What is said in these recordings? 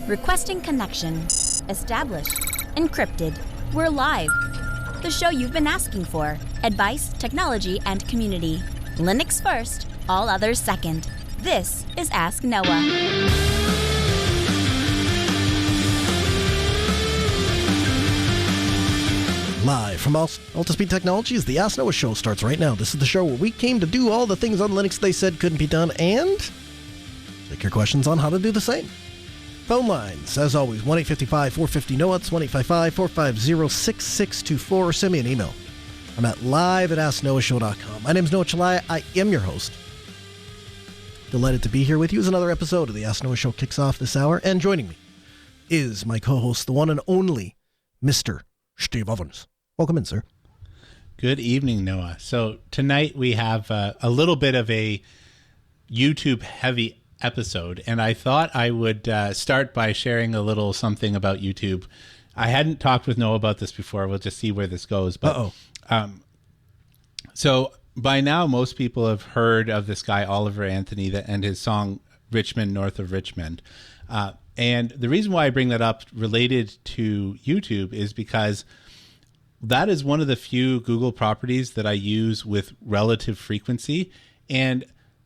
Requesting connection. Established. Encrypted. We're live. The show you've been asking for. Advice, technology, and community. Linux first, all others second. This is Ask Noah. Live from Altispeed Technologies, the Ask Noah Show starts right now. This is the show where we came to do all the things on Linux they said couldn't be done and take your questions on how to do the same. Phone lines, as always, 1-855-450-NOAH. It's 1-855-450-6624, or send me an email. I'm at live@asknoahshow.com. My name is Noah Chalaya. I am your host. Delighted to be here with you as another episode of the Ask Noah Show kicks off this hour. And joining me is my co-host, the one and only Mr. Steve Ovens. Welcome in, sir. Good evening, Noah. So tonight we have a little bit of a YouTube-heavy episode, and I thought I would start by sharing a little something about YouTube. I hadn't talked with Noah about this before. We'll just see where this goes. But so by now, most people have heard of this guy, Oliver Anthony, and his song Richmond, North of Richmond. And the reason why I bring that up related to YouTube is because that is one of the few Google properties that I use with relative frequency. And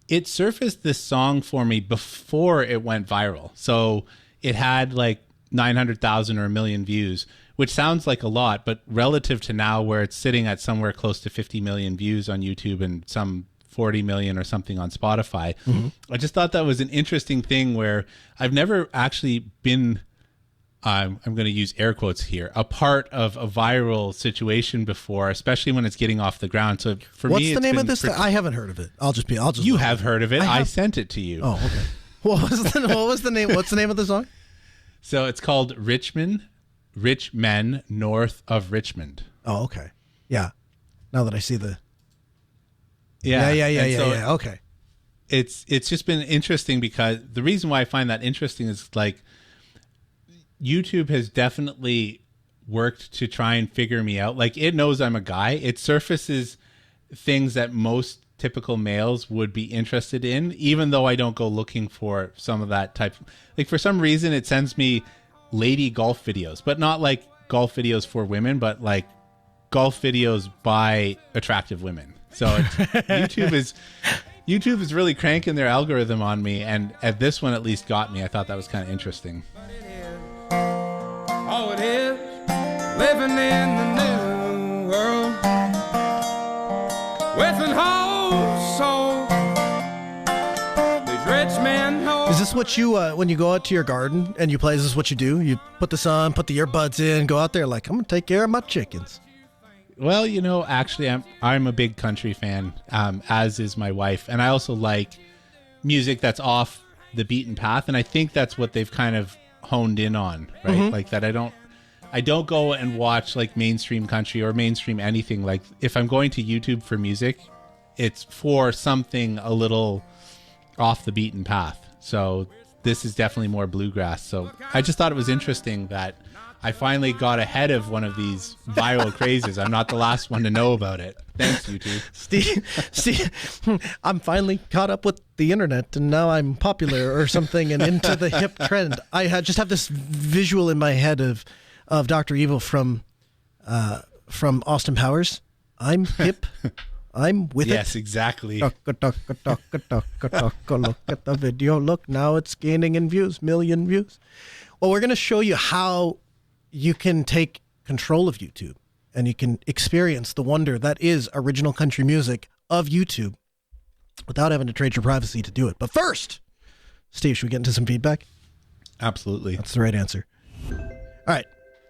it surfaced this song for me before it went viral. So it had like 900,000 or a million views, which sounds like a lot, but relative to now where it's sitting at somewhere close to 50 million views on YouTube and some 40 million or something on Spotify. Mm-hmm. I just thought that was an interesting thing where I've never actually been, I'm going to use air quotes here, a part of a viral situation before, especially when it's getting off the ground. So for What's me, the name of this? I haven't heard of it. You have heard of it. I sent it to you. Oh, okay. What was the name? What's the name of the song? So it's called Richmond, Rich Men North of Richmond. Oh, okay. Yeah. Now that I see the. Yeah. Yeah. Okay. It's just been interesting because the reason why I find that interesting is like YouTube has definitely worked to try and figure me out. Like it knows I'm a guy. It surfaces things that most typical males would be interested in, even though I don't go looking for some of that type. Like for some reason, it sends me lady golf videos, but not like golf videos for women, but like golf videos by attractive women. So YouTube is really cranking their algorithm on me, and at this one at least got me. I thought that was kind of interesting. Oh, it is living in the new world with an whole soul. These rich men know. Is this what you, when you go out to your garden and you play, is this what you do? You put this on, put the earbuds in, go out there like, I'm going to take care of my chickens. Well, you know, actually, I'm a big country fan, as is my wife. And I also like music that's off the beaten path. And I think that's what they've kind of honed in on, right? Mm-hmm. Like that I don't go and watch like mainstream country or mainstream anything. Like if I'm going to YouTube for music, it's for something a little off the beaten path. So this is definitely more bluegrass. So I just thought it was interesting that I finally got ahead of one of these viral crazes. I'm not the last one to know about it. Thanks, YouTube. Steve, I'm finally caught up with the internet, and now I'm popular or something and into the hip trend. I just have this visual in my head of Dr. Evil from Austin Powers. I'm hip. I'm with it. Yes, exactly. Look at the video. Look, now it's gaining in views, million views. Well, we're going to show you how you can take control of YouTube and you can experience the wonder that is original country music of YouTube without having to trade your privacy to do it. But first, Steve, should we get into some feedback? Absolutely. That's the right answer. All right.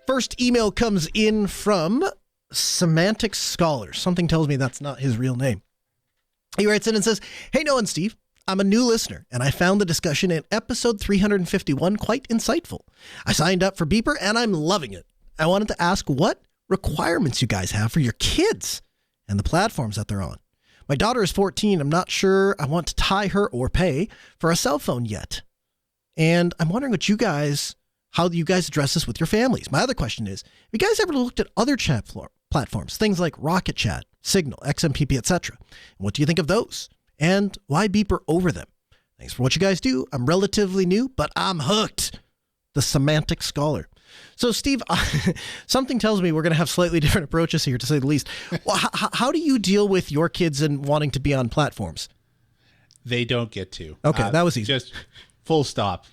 First email comes in from Semantic Scholar. Something tells me that's not his real name. He writes in and says, "Hey, Noah and Steve. I'm a new listener, and I found the discussion in episode 351 quite insightful. I signed up for Beeper, and I'm loving it. I wanted to ask what requirements you guys have for your kids and the platforms that they're on. My daughter is 14. I'm not sure I want to tie her or pay for a cell phone yet. And I'm wondering how you guys address this with your families. My other question is, have you guys ever looked at other chat platforms, things like Rocket Chat, Signal, XMPP, etc.? What do you think of those? And why Beeper over them? Thanks for what you guys do. I'm relatively new, but I'm hooked. the Semantic Scholar. So, Steve, something tells me we're going to have slightly different approaches here, to say the least. Well, how do you deal with your kids and wanting to be on platforms? They don't get to. Okay, that was easy. Just full stop.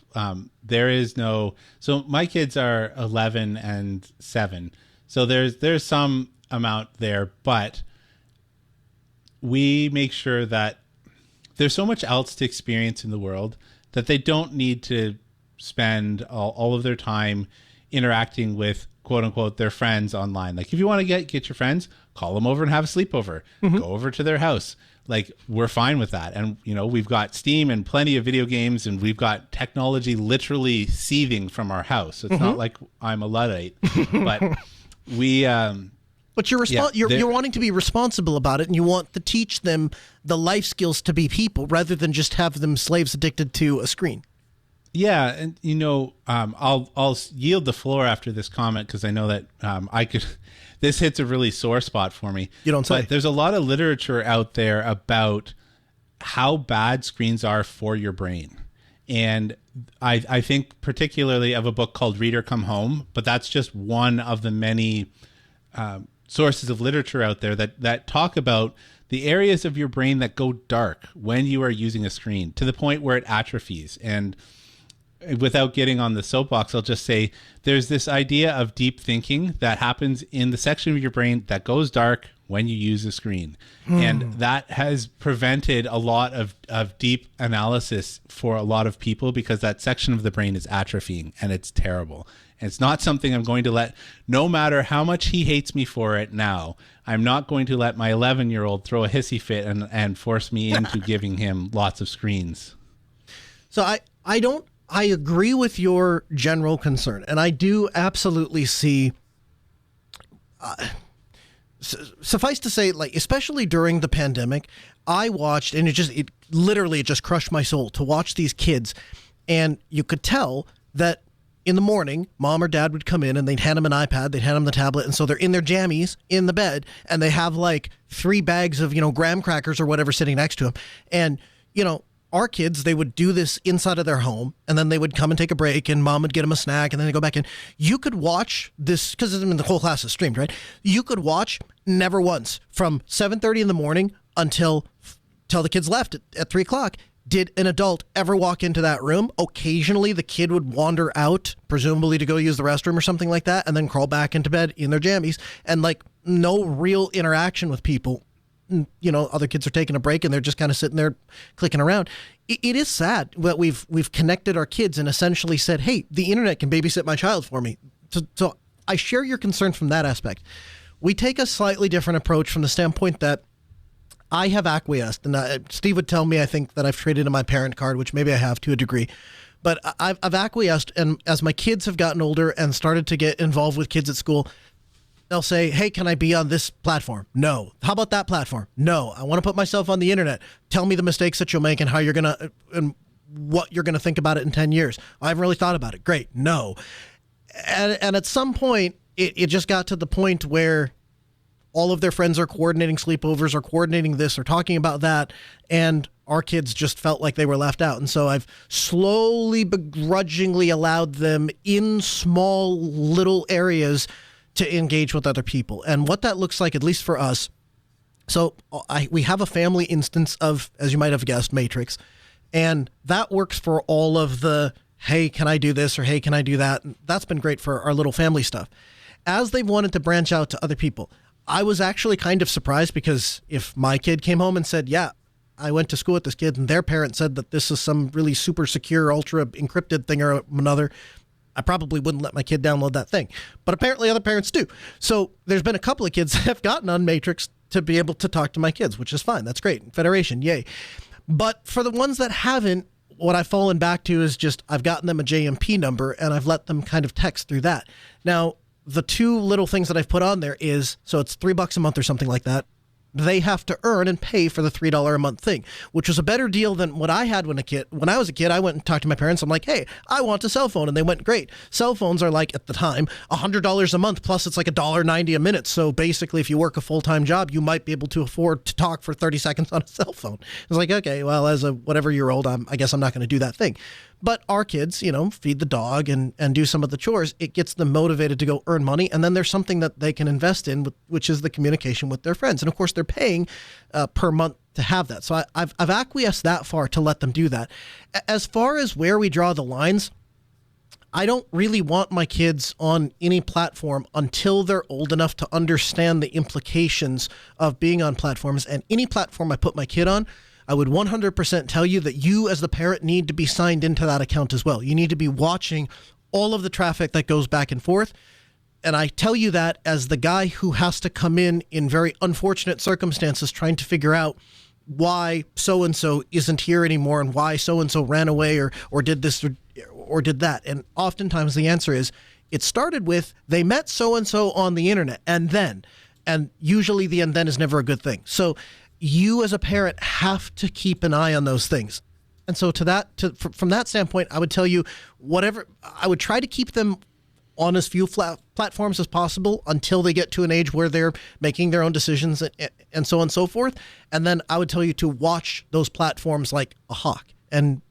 There is no. So my kids are 11 and 7. So there's some amount there, but we make sure that there's so much else to experience in the world that they don't need to spend all of their time interacting with, quote unquote, their friends online. Like, if you want to get your friends, call them over and have a sleepover. Go over to their house. Like, we're fine with that. And, we've got Steam and plenty of video games, and we've got technology literally seething from our house. So it's not like I'm a Luddite, but we, but you're wanting to be responsible about it, and you want to teach them the life skills to be people rather than just have them slaves addicted to a screen. Yeah, and I'll yield the floor after this comment, because I know that I could. This hits a really sore spot for me. You don't say. But there's a lot of literature out there about how bad screens are for your brain, and I think particularly of a book called Reader Come Home, but that's just one of the many sources of literature out there that talk about the areas of your brain that go dark when you are using a screen, to the point where it atrophies. And without getting on the soapbox, I'll just say there's this idea of deep thinking that happens in the section of your brain that goes dark when you use a screen. And that has prevented a lot of deep analysis for a lot of people, because that section of the brain is atrophying, and it's terrible. And it's not something I'm going to let, no matter how much he hates me for it now, I'm not going to let my 11-year-old throw a hissy fit and force me into giving him lots of screens. So I agree with your general concern, and I do absolutely see, suffice to say, like, especially during the pandemic, I watched, and it literally just crushed my soul to watch these kids. And you could tell that in the morning, mom or dad would come in and they'd hand them an iPad, they'd hand them the tablet, and so they're in their jammies in the bed, and they have like 3 bags of, graham crackers or whatever sitting next to them. And, our kids, they would do this inside of their home, and then they would come and take a break, and mom would get them a snack, and then they go back in. You could watch this, because the whole class is streamed, right? You could watch never once from 7:30 in the morning until the kids left at 3 o'clock. Did an adult ever walk into that room? Occasionally, the kid would wander out, presumably to go use the restroom or something like that, and then crawl back into bed in their jammies, and like no real interaction with people. Other kids are taking a break and they're just kind of sitting there clicking around. It is sad that we've connected our kids and essentially said, hey, the internet can babysit my child for me. So I share your concern from that aspect. We take a slightly different approach from the standpoint that I have acquiesced. And Steve would tell me, I think, that I've traded in my parent card, which maybe I have to a degree. But I've acquiesced, and as my kids have gotten older and started to get involved with kids at school, they'll say, hey, can I be on this platform? No. How about that platform? No. I want to put myself on the internet. Tell me the mistakes that you'll make and how you're going to, and what you're going to think about it in 10 years. I haven't really thought about it. Great. No. And at some point, it just got to the point where all of their friends are coordinating sleepovers or coordinating this or talking about that, and our kids just felt like they were left out. And so I've slowly, begrudgingly allowed them in small little areas to engage with other people. And what that looks like, at least for us, so we have a family instance of, as you might have guessed, Matrix, and that works for all of the, hey, can I do this, or hey, can I do that? And that's been great for our little family stuff. As they've wanted to branch out to other people, I was actually kind of surprised, because if my kid came home and said, yeah, I went to school with this kid and their parent said that this is some really super secure, ultra encrypted thing or another, I probably wouldn't let my kid download that thing. But apparently other parents do. So there's been a couple of kids that have gotten on Matrix to be able to talk to my kids, which is fine. That's great. Federation, yay. But for the ones that haven't, what I've fallen back to is just I've gotten them a JMP number and I've let them kind of text through that. Now, the 2 little things that I've put on there is, so it's $3 a month or something like that. They have to earn and pay for the $3 a month thing, which was a better deal than what I had when I was a kid. I went and talked to my parents. I'm like, hey, I want a cell phone. And they went, great. Cell phones are like, at the time, $100 a month, plus it's like $1.90 a minute. So basically, if you work a full-time job, you might be able to afford to talk for 30 seconds on a cell phone. It's like, okay, well, as a whatever-year-old, I guess I'm not going to do that thing. But our kids, feed the dog and do some of the chores. It gets them motivated to go earn money. And then there's something that they can invest in, which is the communication with their friends. And of course, they're paying per month to have that. So I've acquiesced that far to let them do that. As far as where we draw the lines, I don't really want my kids on any platform until they're old enough to understand the implications of being on platforms. And any platform I put my kid on, I would 100% tell you that you as the parent need to be signed into that account as well. You need to be watching all of the traffic that goes back and forth. And I tell you that as the guy who has to come in very unfortunate circumstances trying to figure out why so-and-so isn't here anymore and why so-and-so ran away or did this or did that. And oftentimes the answer is it started with they met so-and-so on the internet and usually the and then is never a good thing. So you as a parent have to keep an eye on those things. And so from that standpoint, I would tell you I would try to keep them on as few platforms as possible until they get to an age where they're making their own decisions and so on and so forth. And then I would tell you to watch those platforms like a hawk and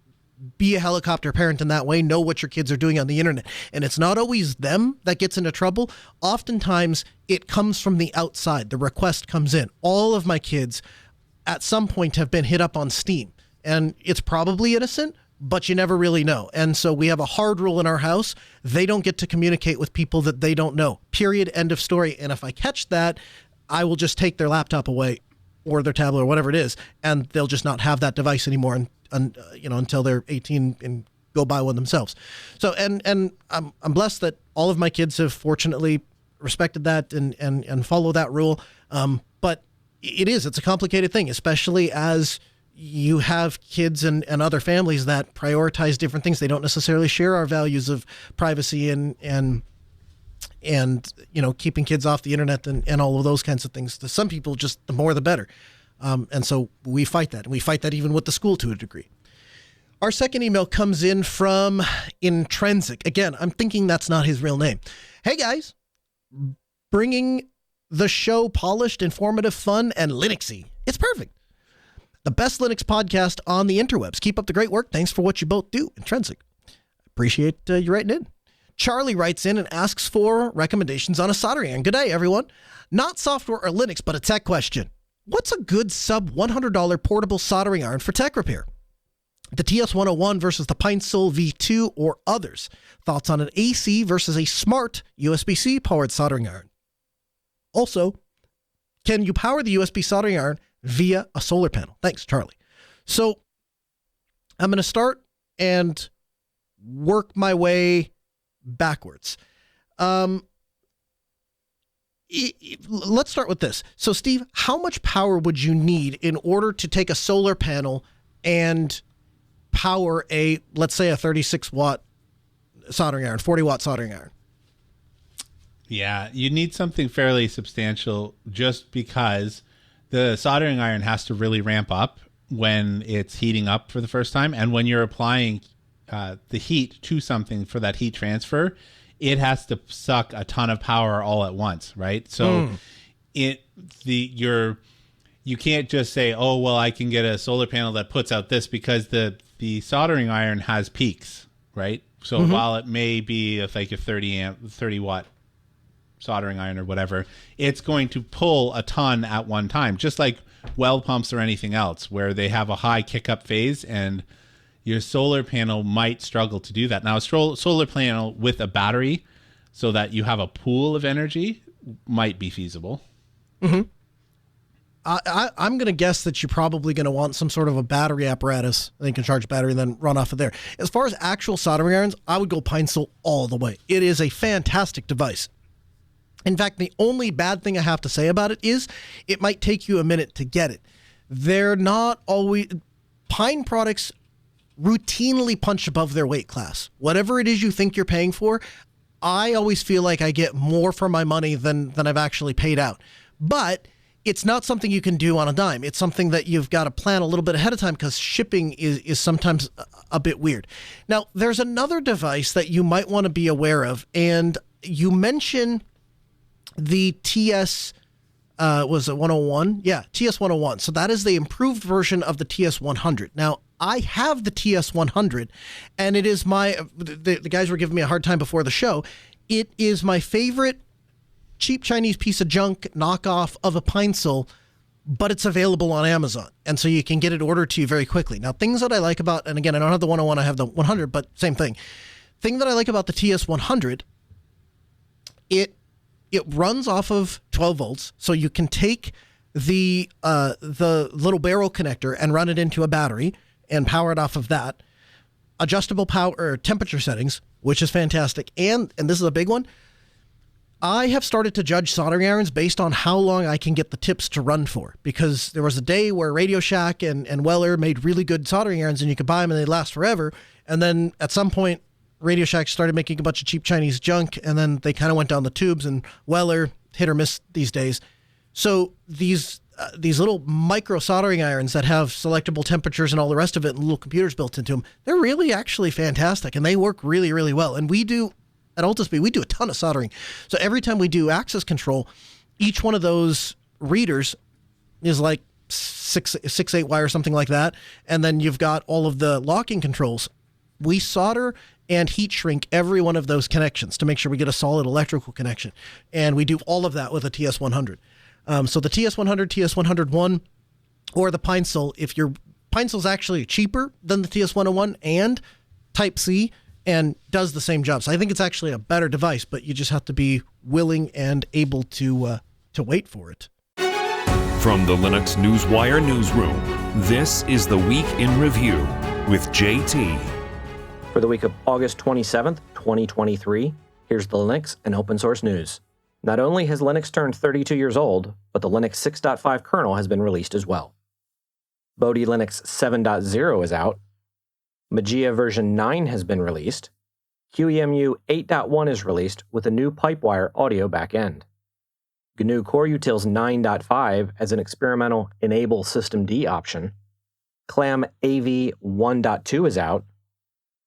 be a helicopter parent in that way. Know what your kids are doing on the internet. And it's not always them that gets into trouble. Oftentimes it comes from the outside. The request comes in. All of my kids at some point have been hit up on Steam, and it's probably innocent, but you never really know. And so we have a hard rule in our house. They don't get to communicate with people that they don't know. Period. End of story. And if I catch that, I will just take their laptop away or their tablet or whatever it is, and they'll just not have that device anymore until they're 18 and go buy one themselves. So, and I'm blessed that all of my kids have fortunately respected that and follow that rule. But it's a complicated thing, especially as you have kids and other families that prioritize different things. They don't necessarily share our values of privacy and keeping kids off the internet and all of those kinds of things. To some people, just the more the better. And so we fight that. And we fight that even with the school to a degree. Our second email comes in from Intrinsic. Again, I'm thinking that's not his real name. Hey guys, bringing the show polished, informative, fun, and Linuxy. It's perfect. The best Linux podcast on the interwebs. Keep up the great work. Thanks for what you both do. Intrinsic. Appreciate you writing in. Charlie writes in and asks for recommendations on a soldering iron. Good day, everyone. Not software or Linux, but a tech question. What's a good sub $100 portable soldering iron for tech repair? The TS101 versus the Pinecil V2 or others. Thoughts on an AC versus a smart USB-C powered soldering iron. Also, can you power the USB soldering iron via a solar panel? Thanks, Charlie. So I'm going to start and work my way backwards. Let's start with this. So, Steve, how much power would you need in order to take a solar panel and power let's say a 36-watt soldering iron, 40-watt soldering iron? Yeah, you need something fairly substantial just because the soldering iron has to really ramp up when it's heating up for the first time. And when you're applying the heat to something for that heat transfer, it has to suck a ton of power all at once, right? So you can't just say, oh, well, I can get a solar panel that puts out this, because the soldering iron has peaks, right? So while it may be like a 30-watt soldering iron or whatever, it's going to pull a ton at one time, just like weld pumps or anything else where they have a high kick-up phase, and your solar panel might struggle to do that. Now, a solar panel with a battery so that you have a pool of energy might be feasible. Mm-hmm. I'm going to guess that you're probably going to want some sort of a battery apparatus that you can charge battery and then run off of there. As far as actual soldering irons, I would go Pinecil all the way. It is a fantastic device. In fact, the only bad thing I have to say about it is it might take you a minute to get it. They're not always... Pine products routinely punch above their weight class. Whatever it is you think you're paying for, I always feel like I get more for my money than I've actually paid out. But it's not something you can do on a dime. It's something that you've got to plan a little bit ahead of time because shipping is sometimes a bit weird. Now, there's another device that you might want to be aware of, and you mentioned the TS, was it 101? Yeah, TS101. So that is the improved version of the TS100. Now, I have the TS100, and it is the guys were giving me a hard time before the show. It is my favorite cheap Chinese piece of junk knockoff of a Pinecil, but it's available on Amazon. And so you can get it ordered to you very quickly. Now, things that I like about, and again, I don't have the 101, I have the 100, but same thing. Thing that I like about the TS100, it runs off of 12 volts, so you can take the little barrel connector and run it into a battery and power it off of that. Adjustable power or temperature settings, which is fantastic. And this is a big one, I have started to judge soldering irons based on how long I can get the tips to run for, because there was a day where Radio Shack and Weller made really good soldering irons and you could buy them and they'd last forever. And then at some point, Radio Shack started making a bunch of cheap Chinese junk, and then they kind of went down the tubes, and Weller, hit or miss these days. So these little micro soldering irons that have selectable temperatures and all the rest of it and little computers built into them, they're really actually fantastic, and they work really, really well. And we do, at Ultispeed, we do a ton of soldering. So every time we do access control, each one of those readers is like 6/8 wire, something like that. And then you've got all of the locking controls. We solder and heat shrink every one of those connections to make sure we get a solid electrical connection. And we do all of that with a TS100. So the TS100, TS101, or the Pinecil, if your Pinecil's actually cheaper than the TS101 and Type-C and does the same job. So I think it's actually a better device, but you just have to be willing and able to wait for it. From the Linux Newswire newsroom, this is the Week in Review with JT. For the week of August 27th, 2023, here's the Linux and open source news. Not only has Linux turned 32 years old, but the Linux 6.5 kernel has been released as well. Bodhi Linux 7.0 is out. Mageia version 9 has been released. QEMU 8.1 is released with a new Pipewire audio backend. GNU Core Utils 9.5 as an experimental Enable Systemd option. Clam AV 1.2 is out.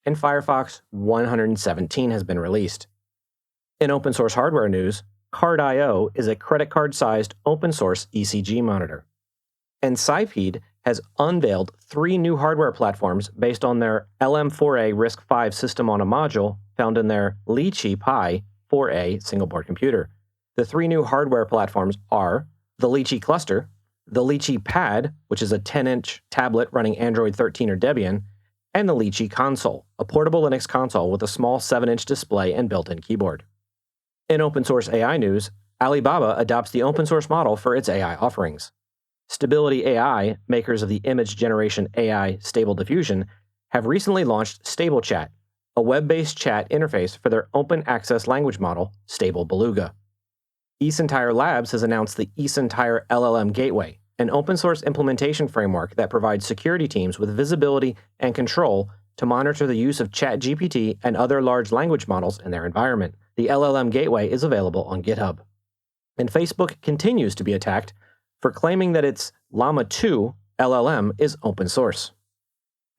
And Firefox 117 has been released. In open source hardware news, Card.io is a credit card-sized open source ECG monitor. And Cepheid has unveiled 3 new hardware platforms based on their LM4A RISC-V system on a module found in their Lychee Pi 4A single-board computer. The 3 new hardware platforms are the Lychee Cluster, the Lychee Pad, which is a 10-inch tablet running Android 13 or Debian, and the Lychee Console, a portable Linux console with a small 7-inch display and built-in keyboard. In open source AI news, Alibaba adopts the open source model for its AI offerings. Stability AI, makers of the image generation AI Stable Diffusion, have recently launched StableChat, a web-based chat interface for their open access language model, Stable Beluga. eSentire Labs has announced the eSentire LLM Gateway, an open source implementation framework that provides security teams with visibility and control to monitor the use of ChatGPT and other large language models in their environment. The LLM Gateway is available on GitHub. And Facebook continues to be attacked for claiming that its Llama 2 LLM is open source.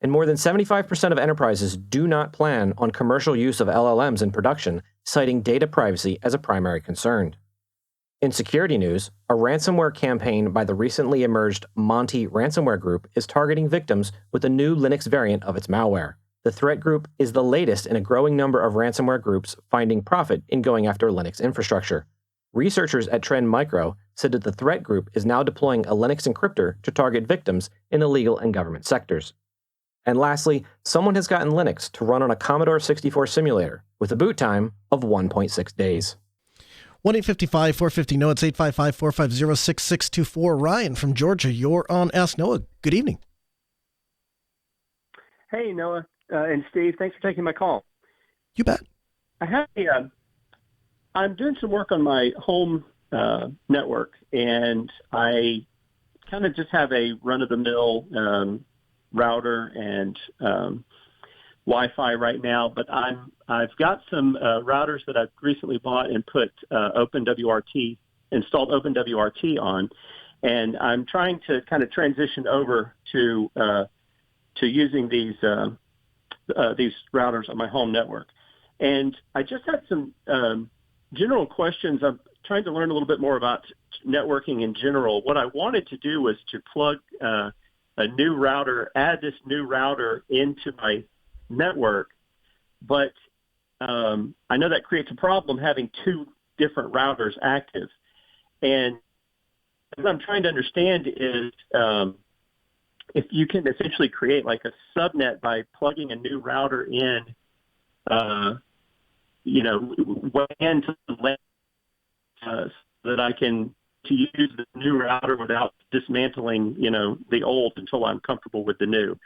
And more than 75% of enterprises do not plan on commercial use of LLMs in production, citing data privacy as a primary concern. In security news, a ransomware campaign by the recently emerged Monty ransomware group is targeting victims with a new Linux variant of its malware. The threat group is the latest in a growing number of ransomware groups finding profit in going after Linux infrastructure. Researchers at Trend Micro said that the threat group is now deploying a Linux encryptor to target victims in the legal and government sectors. And lastly, someone has gotten Linux to run on a Commodore 64 simulator with a boot time of 1.6 days. 1-855-450-NOAH. It's 855-450-6624. Ryan from Georgia, you're on Ask Noah. Good evening. Hey, Noah and Steve. Thanks for taking my call. You bet. I have I'm doing some work on my home network, and I kind of just have a run-of-the-mill router and Wi-Fi right now, but I've got some routers that I've recently bought and put installed OpenWRT on, and I'm trying to kind of transition over to using these routers on my home network. And I just had some general questions. I'm trying to learn a little bit more about networking in general. What I wanted to do was to plug new router, add this new router into my network. But I know that creates a problem having two different routers active. And what I'm trying to understand is if you can essentially create like a subnet by plugging a new router in, WAN to the LAN, so that I can to use the new router without dismantling, the old until I'm comfortable with the new.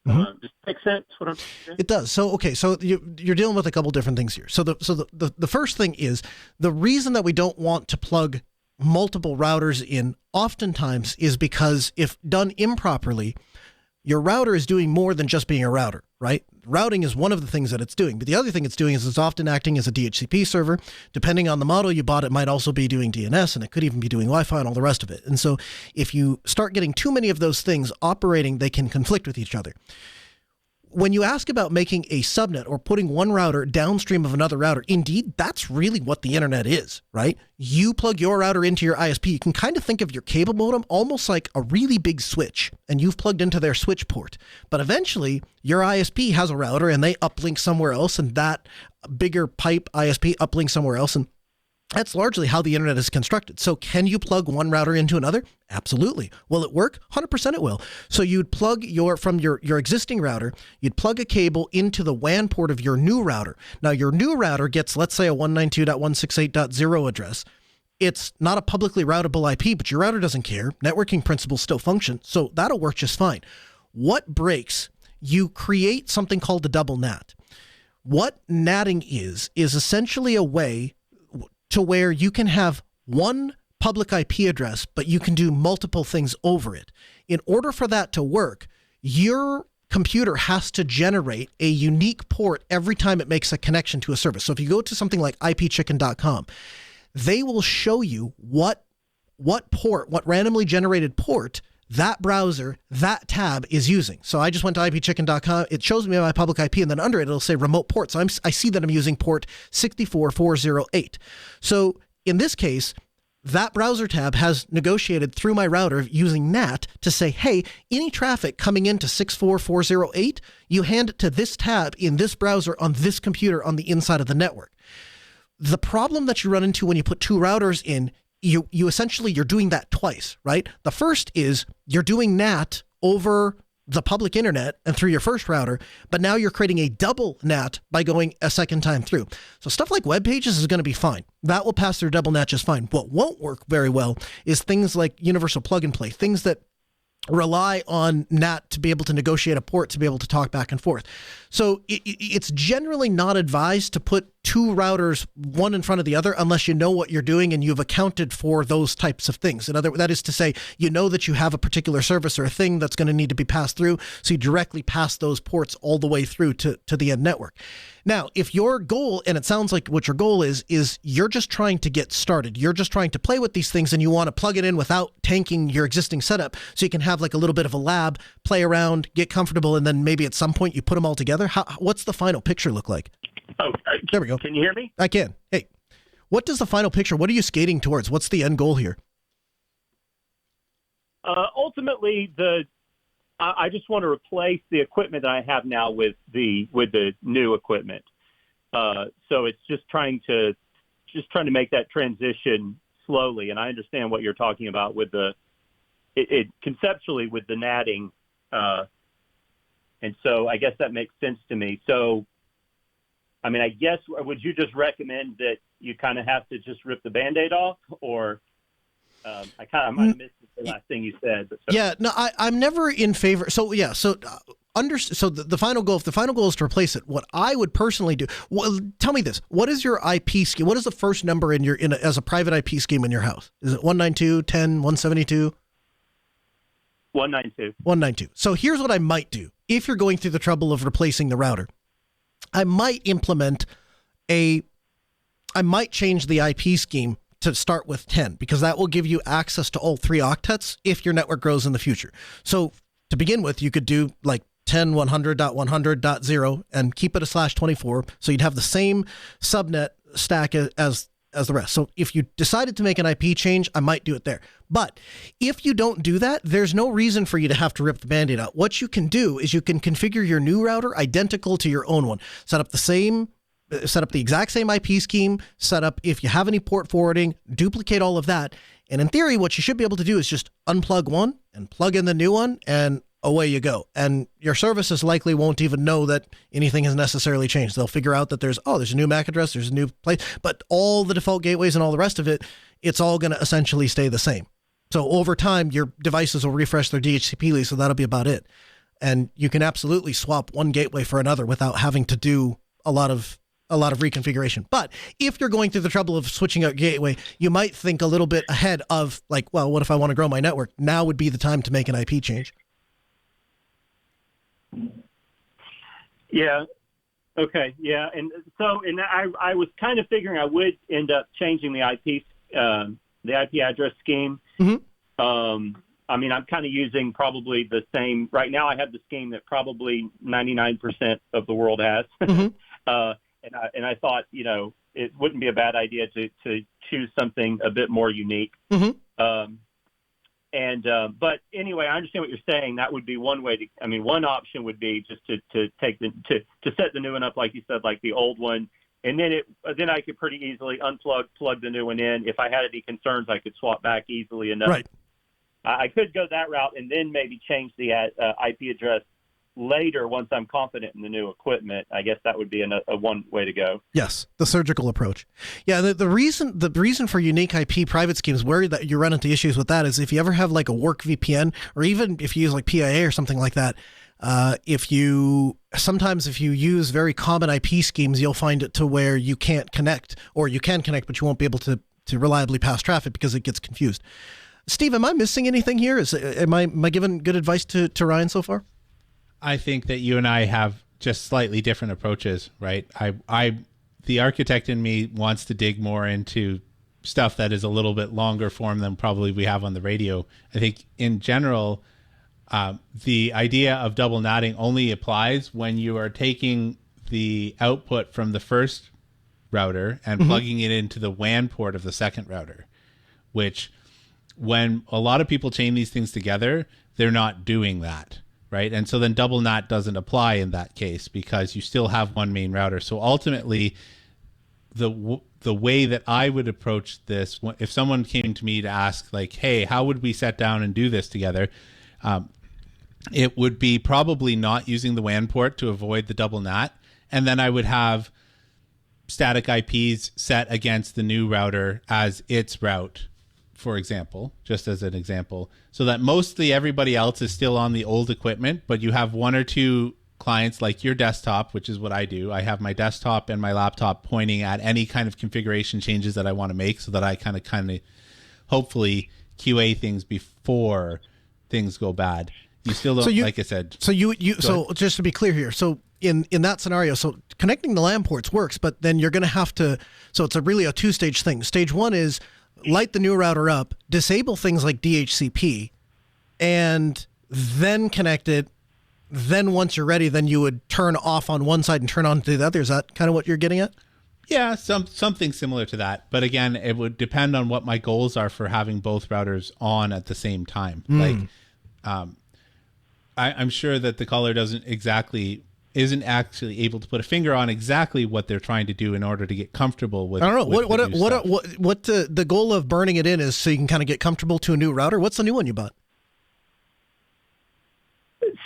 Does it make sense what I'm saying? It does. So, okay. So you're dealing with a couple different things here. So the first thing is the reason that we don't want to plug multiple routers in oftentimes is because if done improperly, your router is doing more than just being a router, right? Routing is one of the things that it's doing. But the other thing it's doing is it's often acting as a DHCP server. Depending on the model you bought, it might also be doing DNS, and it could even be doing Wi-Fi and all the rest of it. And so if you start getting too many of those things operating, they can conflict with each other. When you ask about making a subnet or putting one router downstream of another router, indeed, that's really what the internet is, right? You plug your router into your ISP. You can kind of think of your cable modem almost like a really big switch, and you've plugged into their switch port. But eventually, your ISP has a router, and they uplink somewhere else, and that bigger pipe ISP uplinks somewhere else, and that's largely how the internet is constructed. So can you plug one router into another? Absolutely. Will it work? 100% it will. So you'd plug from your existing router, you'd plug a cable into the WAN port of your new router. Now your new router gets, let's say, a 192.168.0 address. It's not a publicly routable IP, but your router doesn't care. Networking principles still function, so that'll work just fine. What breaks? You create something called the double NAT. What natting is essentially a way to where you can have one public IP address, but you can do multiple things over it. In order for that to work, your computer has to generate a unique port every time it makes a connection to a service. So if you go to something like ipchicken.com, they will show you what randomly generated port that browser, that tab is using. So I just went to ipchicken.com. It shows me my public IP, and then under it, it'll say remote port. So I see that I'm using port 64408. So in this case, that browser tab has negotiated through my router using NAT to say, hey, any traffic coming into 64408, you hand it to this tab in this browser on this computer on the inside of the network. The problem that you run into when you put two routers in, you essentially, you're doing that twice, right? The first is you're doing NAT over the public internet and through your first router, but now you're creating a double NAT by going a second time through. So stuff like web pages is going to be fine. That will pass through double NAT just fine. What won't work very well is things like universal plug and play, things that rely on NAT to be able to negotiate a port to be able to talk back and forth. So it's generally not advised to put two routers, one in front of the other, unless you know what you're doing and you've accounted for those types of things. That is to say, you know that you have a particular service or a thing that's going to need to be passed through, so you directly pass those ports all the way through to the end network. Now, if your goal, and it sounds like what your goal is you're just trying to get started. You're just trying to play with these things and you want to plug it in without tanking your existing setup so you can have like a little bit of a lab, play around, get comfortable, and then maybe at some point you put them all together. What's the final picture look like? Oh, there we go. Can you hear me? I can. Hey, what does the final picture, what are you skating towards? What's the end goal here? Ultimately, I just want to replace the equipment that I have now with the new equipment. So it's just trying to make that transition slowly. And I understand what you're talking about with conceptually with the natting. And so I guess that makes sense to me. So, I mean, I guess, would you just recommend that you kind of have to just rip the Band-Aid off, or I might have missed the last thing you said. But yeah, no, I'm never in favor. So yeah, so the final goal, if the final goal is to replace it, what I would personally do, well, tell me this, what is your IP scheme? What is the first number as a private IP scheme in your house? Is it 192, 10, 172? 192. 192. So here's what I might do. If you're going through the trouble of replacing the router, I might change the IP scheme to start with 10, because that will give you access to all three octets if your network grows in the future. So to begin with, you could do like 10.100.100.0 and keep it a /24. So you'd have the same subnet stack as as the rest. So if you decided to make an IP change, I might do it there. But if you don't do that, there's no reason for you to have to rip the Band-Aid out. What you can do is you can configure your new router identical to your own one. Set up the exact same IP scheme, set up if you have any port forwarding, duplicate all of that. And in theory, what you should be able to do is just unplug one and plug in the new one, and away you go. And your services likely won't even know that anything has necessarily changed. They'll figure out that there's a new MAC address, there's a new place, but all the default gateways and all the rest of it, it's all going to essentially stay the same. So over time, your devices will refresh their DHCP lease, so that'll be about it. And you can absolutely swap one gateway for another without having to do a lot of reconfiguration. But if you're going through the trouble of switching out gateway, you might think a little bit ahead of like, well, what if I want to grow my network? Now would be the time to make an IP change. Yeah. Okay. Yeah. And so, I was kind of figuring I would end up changing the IP address scheme. Mm-hmm. I mean, I'm kind of using probably the same right now. I have the scheme that probably 99% of the world has. Mm-hmm. And I thought, it wouldn't be a bad idea to choose something a bit more unique. Mm-hmm. But anyway, I understand what you're saying. That would be one way one option would be just to take to set the new one up, like you said, like the old one. And then I could pretty easily plug the new one in. If I had any concerns, I could swap back easily enough. Right. I could go that route and then maybe change the IP address later once I'm confident in the new equipment. I guess that would be a one way to go. Yes, the surgical approach. Yeah, the reason for unique IP private schemes where that you run into issues with that is if you ever have like a work VPN, or even if you use like PIA or something like that. If you use very common IP schemes, you'll find it to where you can't connect, or you can connect, but you won't be able to reliably pass traffic because it gets confused. Steve, am I missing anything here? Am I giving good advice to Ryan so far? I think that you and I have just slightly different approaches, right? The architect in me wants to dig more into stuff that is a little bit longer form than probably we have on the radio. I think in general, the idea of double NATing only applies when you are taking the output from the first router and plugging it into the WAN port of the second router, which when a lot of people chain these things together, they're not doing that. Right. And so then double NAT doesn't apply in that case because you still have one main router. So ultimately, the way that I would approach this, if someone came to me to ask like, hey, how would we sit down and do this together? It would be probably not using the WAN port to avoid the double NAT. And then I would have static IPs set against the new router as its route, for example, just as an example, so that mostly everybody else is still on the old equipment, but you have one or two clients like your desktop, which is what I do. I have my desktop and my laptop pointing at any kind of configuration changes that I want to make so that I kind of hopefully QA things before things go bad. You still don't, like I said. So so just to be clear here, so in that scenario, so connecting the LAN ports works, but then you're going to have to, so it's really a two-stage thing. Stage one is light the new router up, disable things like DHCP, and then connect it. Then once you're ready, then you would turn off on one side and turn on to the other. Is that kind of what you're getting at? Yeah, something similar to that. But again, it would depend on what my goals are for having both routers on at the same time. I'm sure that the caller isn't actually able to put a finger on exactly what they're trying to do in order to get comfortable with. I don't know what the goal of burning it in is, so you can kind of get comfortable to a new router. What's the new one you bought?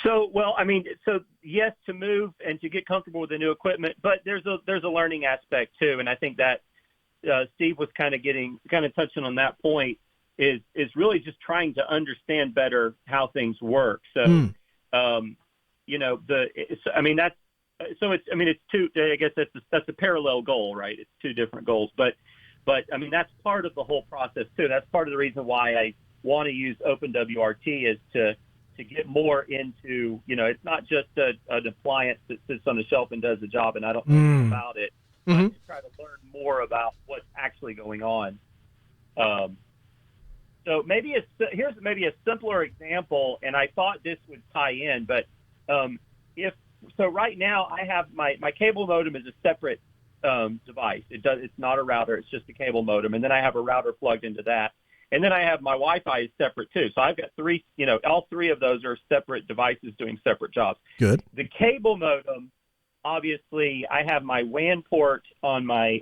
So yes, to move and to get comfortable with the new equipment, but there's a learning aspect too, and I think that Steve was kind of touching on that point. Is really just trying to understand better how things work. So. It's two. I guess that's a parallel goal, right? It's two different goals, but that's part of the whole process too. That's part of the reason why I want to use OpenWRT is to get more into, it's not just an appliance that sits on the shelf and does the job, and I don't know anything about it. But to try to learn more about what's actually going on. So here's maybe a simpler example, and I thought this would tie in, but right now I have my cable modem is a separate device. It's not a router. It's just a cable modem. And then I have a router plugged into that. And then I have my Wi-Fi is separate too. So I've got three, all three of those are separate devices doing separate jobs. Good. The cable modem, obviously, I have my WAN port on my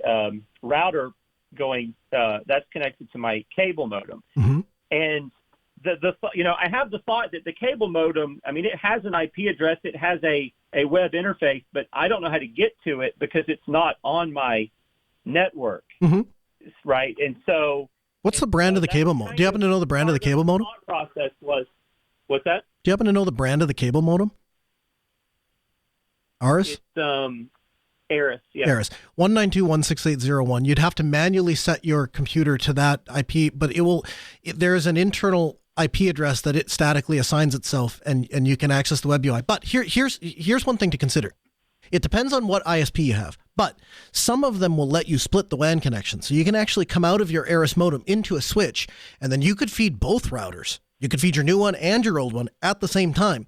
router going. That's connected to my cable modem, and I have the thought that the cable modem. I mean, it has an IP address. It has a web interface, but I don't know how to get to it because it's not on my network, right? And so, what's the brand of the cable modem? Do you happen to know the brand of the cable modem? Process was what's that? Do you happen to know the brand of the cable modem? Aris? It's Aris, yeah. Aris. 192.168.0.1. You'd have to manually set your computer to that IP, but there is an internal IP address that it statically assigns itself, and you can access the web UI. But here's one thing to consider. It depends on what ISP you have, but some of them will let you split the WAN connection. So you can actually come out of your Aris modem into a switch, and then you could feed both routers. You could feed your new one and your old one at the same time.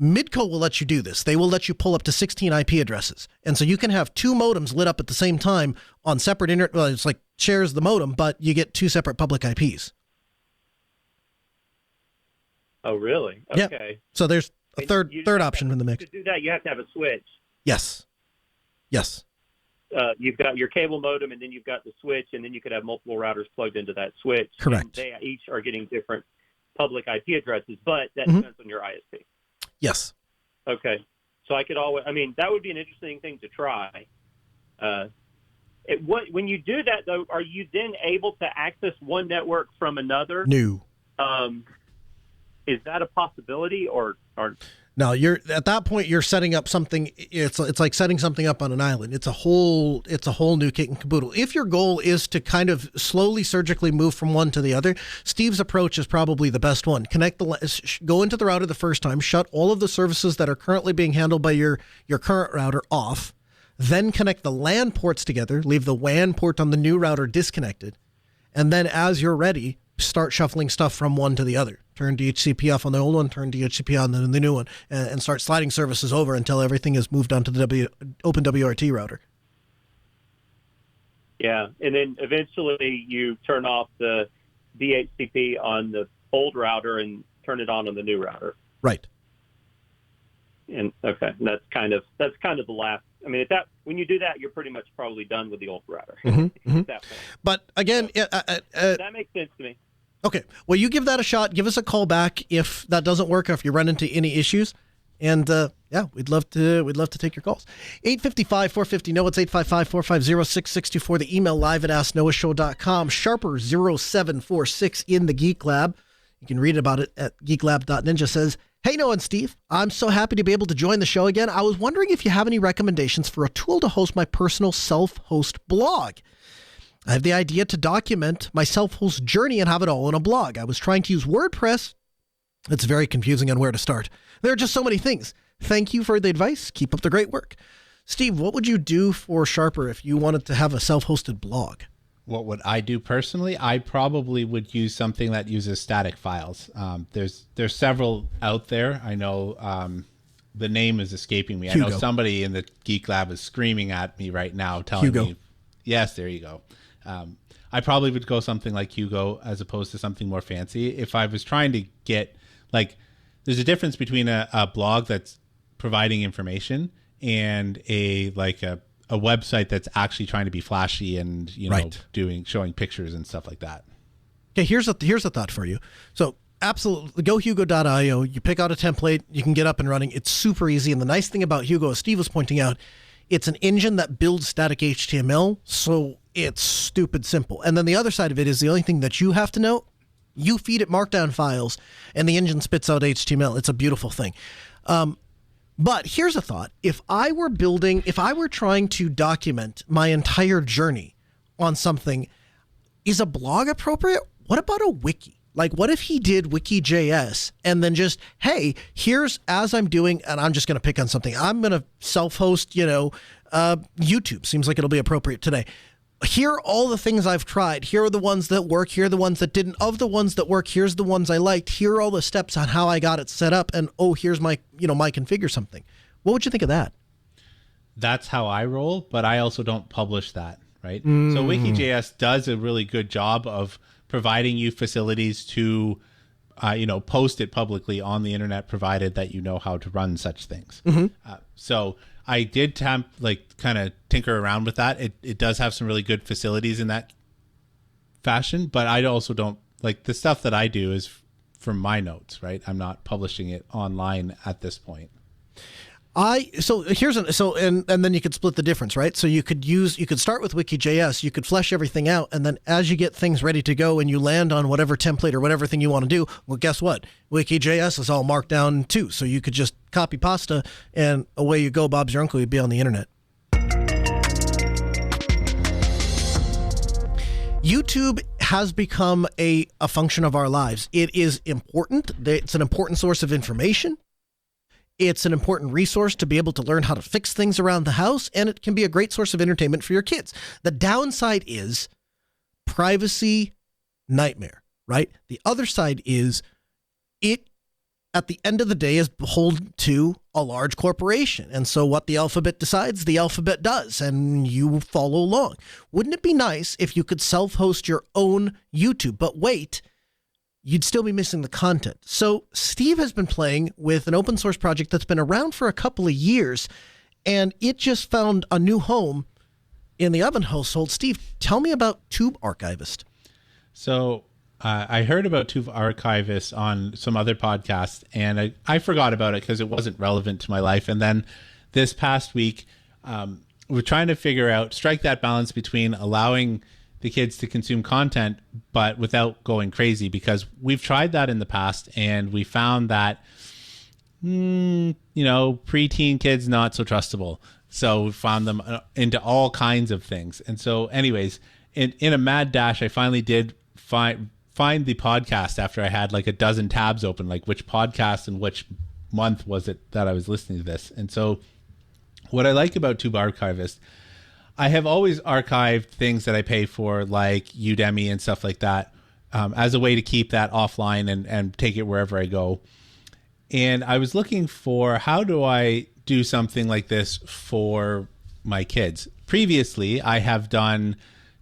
Midco will let you do this. They will let you pull up to 16 IP addresses. And so you can have two modems lit up at the same time on separate it's like shares the modem, but you get two separate public IPs. Oh, really? Okay. Yeah. So there's a third option in the mix. To do that, you have to have a switch. Yes. You've got your cable modem, and then you've got the switch, and then you could have multiple routers plugged into that switch. Correct. And they each are getting different public IP addresses, but that depends on your ISP. Yes. Okay. So I could that would be an interesting thing to try. When you do that, though, are you then able to access one network from another? No. Is that a possibility or? No, you're at that point. You're setting up something. It's like setting something up on an island. It's a whole new kit and caboodle. If your goal is to kind of slowly, surgically move from one to the other, Steve's approach is probably the best one. Go into the router the first time, shut all of the services that are currently being handled by your current router off, then connect the LAN ports together, leave the WAN port on the new router disconnected, and then as you're ready, start shuffling stuff from one to the other. Turn DHCP off on the old one, turn DHCP on the new one, and start sliding services over until everything is moved onto the OpenWRT router. Yeah, and then eventually you turn off the DHCP on the old router and turn it on the new router. Right. And okay, that's kind of the last. I mean, when you do that, you're pretty much probably done with the old router. At that point. But again, that makes sense to me. Okay, well, you give that a shot. Give us a call back if that doesn't work or if you run into any issues. And we'd love to take your calls. 855-450-NOAH. It's 855-450-6624. The email live at AskNoahShow.com. Sharper0746 in the Geek Lab. You can read about it at geeklab.ninja. Says, hey, Noah and Steve, I'm so happy to be able to join the show again. I was wondering if you have any recommendations for a tool to host my personal self-host blog. I have the idea to document my self-host journey and have it all in a blog. I was trying to use WordPress. It's very confusing on where to start. There are just so many things. Thank you for the advice. Keep up the great work. Steve, what would you do for Sharper if you wanted to have a self-hosted blog? What would I do personally? I probably would use something that uses static files. There's several out there. I know the name is escaping me. Hugo. I know somebody in the Geek Lab is screaming at me right now, telling me, yes, there you go. I probably would go something like Hugo as opposed to something more fancy. If I was trying to get, there's a difference between a blog that's providing information and a website that's actually trying to be flashy and showing pictures and stuff like that. Okay, here's a thought for you. So absolutely, go hugo.io. You pick out a template, you can get up and running. It's super easy. And the nice thing about Hugo, as Steve was pointing out, it's an engine that builds static HTML, so it's stupid simple. And then the other side of it is the only thing that you have to know. You feed it Markdown files, and the engine spits out HTML. It's a beautiful thing. But here's a thought. If I were trying to document my entire journey on something, is a blog appropriate? What about a wiki? What if he did Wiki.js and then just, hey, here's as I'm doing, and I'm just going to pick on something. I'm going to self-host, YouTube. Seems like it'll be appropriate today. Here are all the things I've tried. Here are the ones that work. Here are the ones that didn't. Of the ones that work, here's the ones I liked. Here are all the steps on how I got it set up. And, here's my, my configure something. What would you think of that? that's how I roll, but I also don't publish that, right? So Wiki.js does a really good job of providing you facilities to, post it publicly on the internet, provided that you know how to run such things. So I did kind of tinker around with that. It does have some really good facilities in that fashion, but I also don't like the stuff that I do is from my notes, right? I'm not publishing it online at this point. And then you could split the difference, right? So you could start with Wiki.js, you could flesh everything out, and then as you get things ready to go and you land on whatever template or whatever thing you want to do, well, guess what? Wiki.js is all marked down too, so you could just copy pasta and away you go, Bob's your uncle, you'd be on the internet. YouTube has become a function of our lives. It is important. It's an important source of information. It's an important resource to be able to learn how to fix things around the house, and it can be a great source of entertainment for your kids. The downside is privacy nightmare, right? The other side is it, at the end of the day, is beholden to a large corporation. And so what the alphabet decides, the alphabet does, and you follow along. Wouldn't it be nice if you could self-host your own YouTube? But wait, you'd still be missing the content. So Steve has been playing with an open source project that's been around for a couple of years, and it just found a new home in the Oven household. Steve, tell me about Tube Archivist. So I heard about Tube Archivist on some other podcasts, and I forgot about it because it wasn't relevant to my life. And then this past week, we're trying to strike that balance between allowing the kids to consume content, but without going crazy, because we've tried that in the past and we found that, preteen kids, not so trustable. So we found them into all kinds of things. And so anyways, in a mad dash, I finally did find the podcast after I had like a dozen tabs open, like which podcast and which month was it that I was listening to this. And so what I like about Tube Archivist, I have always archived things that I pay for, like Udemy and stuff like that, as a way to keep that offline and take it wherever I go. And I was looking for, how do I do something like this for my kids? Previously, I have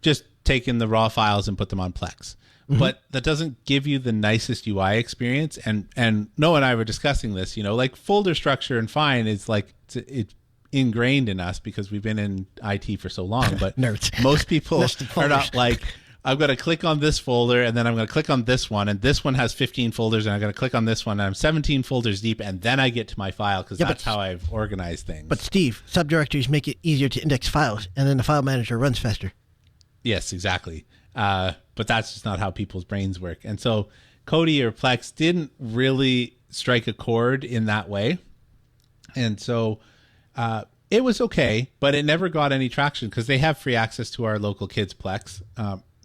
just taken the raw files and put them on Plex. But that doesn't give you the nicest UI experience. And Noah and I were discussing this, like folder structure and fine is like, it's ingrained in us because we've been in IT for so long, but most people are not like, I've got to click on this folder and then I'm going to click on this one, and this one has 15 folders and I'm going to click on this one and I'm 17 folders deep, and then I get to my file because that's how I've organized things. But Steve, subdirectories make it easier to index files, and then the file manager runs faster. Yes, exactly. But that's just not how people's brains work. And so Kodi or Plex didn't really strike a chord in that way. And so it was okay, but it never got any traction because they have free access to our local kids Plex.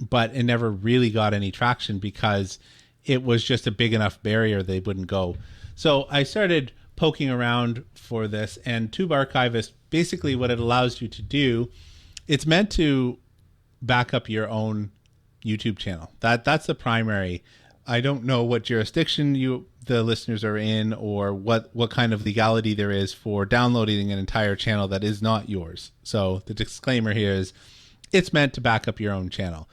But it never really got any traction because it was just a big enough barrier they wouldn't go. So I started poking around for this, and Tube Archivist, basically what it allows you to do, it's meant to back up your own YouTube channel. That's the primary. I don't know what jurisdiction the listeners are in, or what kind of legality there is for downloading an entire channel that is not yours. So the disclaimer here is it's meant to back up your own channel.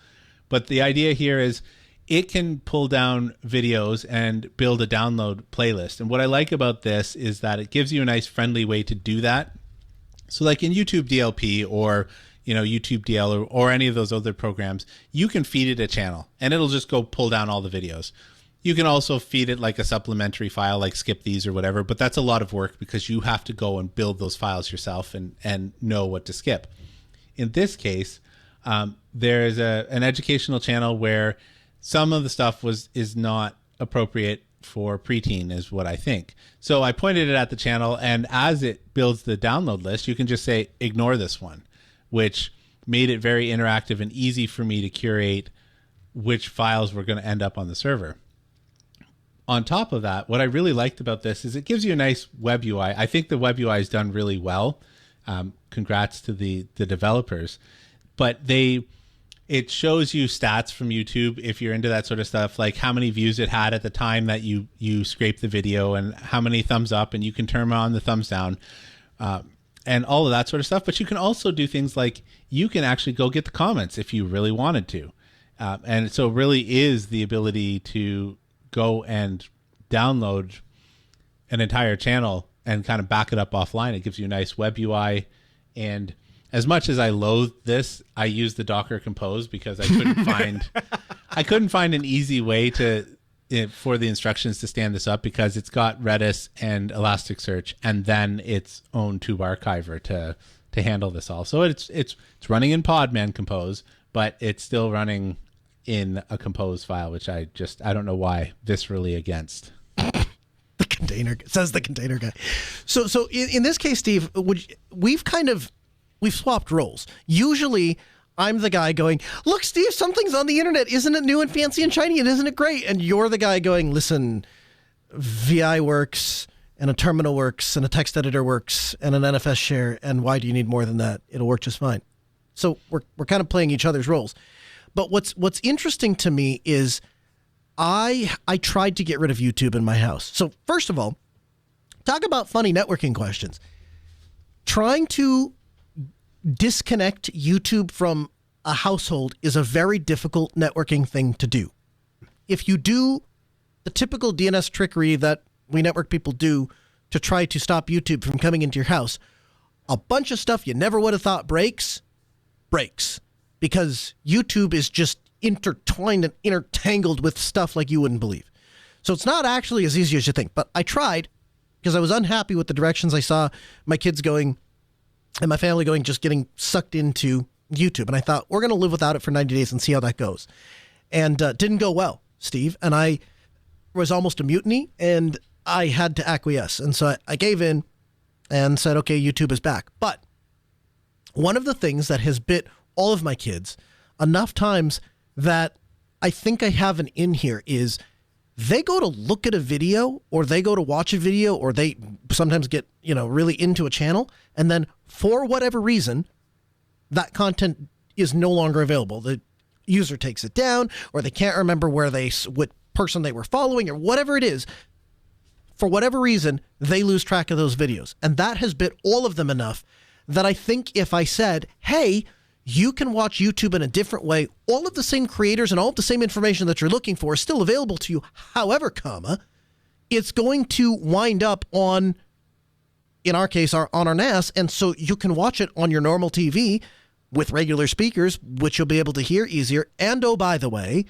But the idea here is it can pull down videos and build a download playlist. And what I like about this is that it gives you a nice friendly way to do that. So like in YouTube DLP or YouTube DL or any of those other programs, you can feed it a channel and it'll just go pull down all the videos. You can also feed it like a supplementary file, like skip these or whatever, but that's a lot of work because you have to go and build those files yourself and know what to skip. In this case, there's an educational channel where some of the stuff is not appropriate for preteen, is what I think. So I pointed it at the channel, and as it builds the download list, you can just say, ignore this one, which made it very interactive and easy for me to curate which files were going to end up on the server. On top of that, what I really liked about this is it gives you a nice web UI. I think the web UI is done really well. Congrats to the developers. But it shows you stats from YouTube if you're into that sort of stuff, like how many views it had at the time that you scraped the video and how many thumbs up, and you can turn on the thumbs down. and all of that sort of stuff. But you can also do things like you can actually go get the comments if you really wanted to. And so it really is the ability to go and download an entire channel and kind of back it up offline. It gives you a nice web UI. And as much as I loathe this, I use the Docker Compose because I couldn't find an easy way for the instructions to stand this up, because it's got Redis and Elasticsearch and then its own tube archiver to handle this all. So it's running in Podman Compose, but it's still running in a Compose file, which I don't know why viscerally against. The container says the container guy. So in this case, Steve, we've swapped roles. Usually I'm the guy going, look, Steve, something's on the internet. Isn't it new and fancy and shiny? And isn't it great? And you're the guy going, listen, VI works and a terminal works and a text editor works and an NFS share. And why do you need more than that? It'll work just fine. So we're kind of playing each other's roles. But what's interesting to me is I tried to get rid of YouTube in my house. So first of all, talk about funny networking questions. Trying to disconnect YouTube from a household is a very difficult networking thing to do. If you do the typical DNS trickery that we network people do to try to stop YouTube from coming into your house, a bunch of stuff you never would have thought breaks, because YouTube is just intertwined and intertangled with stuff like you wouldn't believe. So it's not actually as easy as you think. But I tried because I was unhappy with the directions I saw my kids going and my family going, just getting sucked into YouTube. And I thought, we're going to live without it for 90 days and see how that goes. And didn't go well, Steve. And I was almost a mutiny, and I had to acquiesce. And so I gave in and said, okay, YouTube is back. But one of the things that has bit all of my kids enough times that I think I have an in here is they go to look at a video, or they go to watch a video, or they sometimes get, really into a channel. And then for whatever reason, that content is no longer available. The user takes it down, or they can't remember what person they were following, or whatever it is. For whatever reason, they lose track of those videos. And that has bit all of them enough that I think if I said, hey, you can watch YouTube in a different way, all of the same creators and all of the same information that you're looking for is still available to you. However, it's going to wind up on, in our case, on our NAS. And so you can watch it on your normal TV with regular speakers, which you'll be able to hear easier. And oh, by the way,